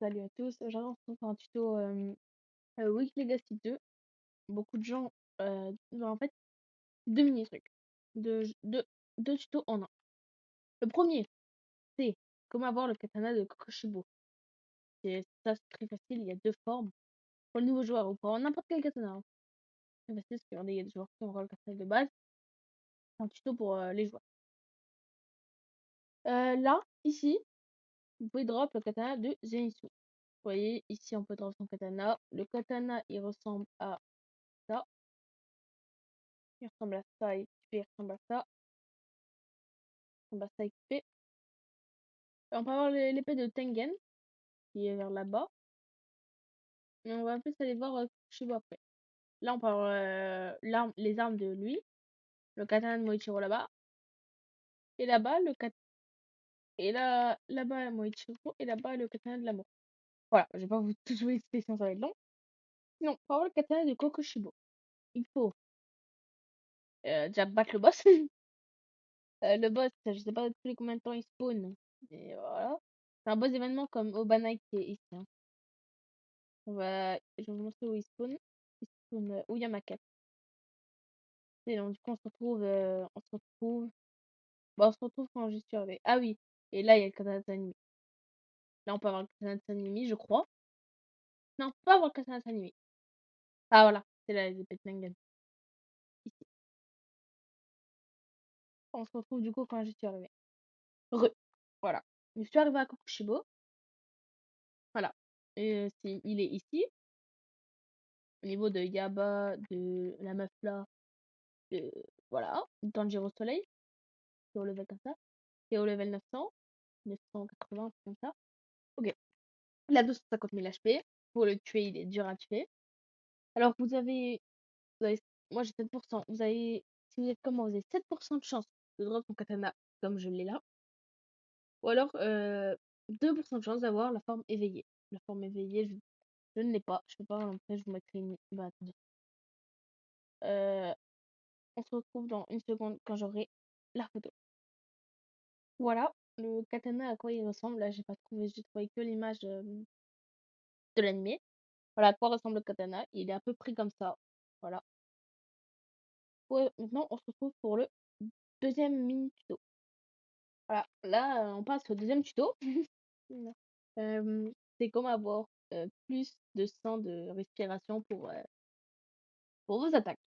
Salut à tous, aujourd'hui on se retrouve pour un tuto Weak Legacy 2. Beaucoup de gens, en fait, deux mini-trucs, deux tutos en un. Le premier, c'est comment avoir le katana de Kokushibo. Ça, c'est très facile, il y a deux formes. Pour le nouveau joueur, ou pour n'importe quel katana, hein. C'est facile parce qu'il y a des joueurs qui ont le katana de base. C'est un tuto pour les joueurs. Là, ici, vous pouvez drop le katana de Zenitsu. Vous voyez, ici on peut drop son katana. Le katana, il ressemble à ça. Il ressemble à ça, il ressemble à ça. Il ressemble à ça, XP. On peut avoir l'épée de Tengen, qui est vers là-bas. Et on va plus aller voir Kushibo après. Là, on peut avoir les armes de lui. Le katana de Moichiro là-bas. Et là-bas, Et là-bas, Moichiro. Et là-bas, le katana de l'amour. Voilà, je vais pas vous tout jouer sinon ça va être long. Sinon, pour avoir le katana de Kokushibo, il faut déjà battre le boss. Le boss, je sais pas tous les combien de temps il spawn. Et voilà. C'est un boss événement comme Obanai qui est ici, hein. Je vais vous montrer où il spawn. Il spawn où il y a ma quête. Et donc, du coup, on se retrouve quand je suis arrivé. Ah oui, et là, il y a le katana de Sanimi. Là, on peut avoir le katana de Sanimi, je crois. Non, on peut pas avoir le katana de Sanimi. Ah, voilà, c'est là, les épées de Tengen. Ici. On se retrouve, du coup, quand je suis arrivé. Voilà. Je suis arrivé à Kokushibo. Voilà. Et il est ici, au niveau de Yaba, de la meuf là, de... Voilà, Tanjiro Soleil, qui est au level comme ça, qui est au level 900, 980, comme ça. Ok. Il a 250 000 HP. Pour le tuer, il est dur à tuer. Alors, vous avez moi j'ai 7%. Si vous êtes comme moi, vous avez 7% de chance de drop son katana, comme je l'ai là. Ou alors, 2% de chance d'avoir la forme éveillée. La forme éveillée, je ne l'ai pas. Je peux pas vous montrer, je vous mettrai une... Bah, attendez. On se retrouve dans une seconde quand j'aurai la photo. Voilà, le katana à quoi il ressemble. Là, j'ai trouvé que l'image de l'animé. Voilà à quoi ressemble le katana. Il est à peu près comme ça. Voilà. Ouais, maintenant, on se retrouve pour le deuxième mini tuto. Voilà, là, on passe au deuxième tuto. C'est comment avoir plus de sang de respiration pour vos attaques.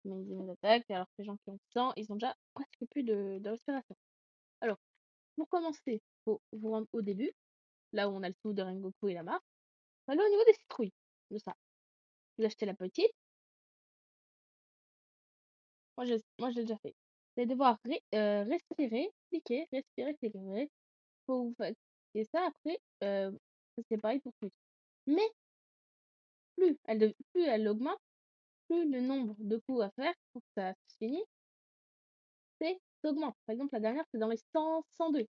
Minimiser vos attaques, alors que les gens qui ont 100, ils ont déjà presque plus de respiration. Alors, pour commencer, faut vous rendre au début, là où on a le souffle de Rengoku et la marque. Allez au niveau des citrouilles, de ça. Vous achetez la petite. Moi, je l'ai déjà fait. Vous allez devoir respirer, cliquer, respirer, cliquer. Faut vous faites. Et ça, après, c'est pareil pour tout. Mais plus elle augmente, plus le nombre de coups à faire pour que ça se finisse, s'augmente. Par exemple, la dernière, c'est dans les 102. J'ai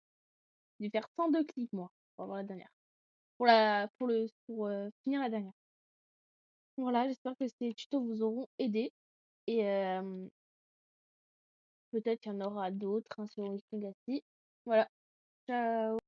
dû faire 102 clics, moi, pour avoir la dernière. Pour finir la dernière. Voilà, j'espère que ces tutos vous auront aidé. Et peut-être qu'il y en aura d'autres, hein, sur Legacy. Voilà. Ciao.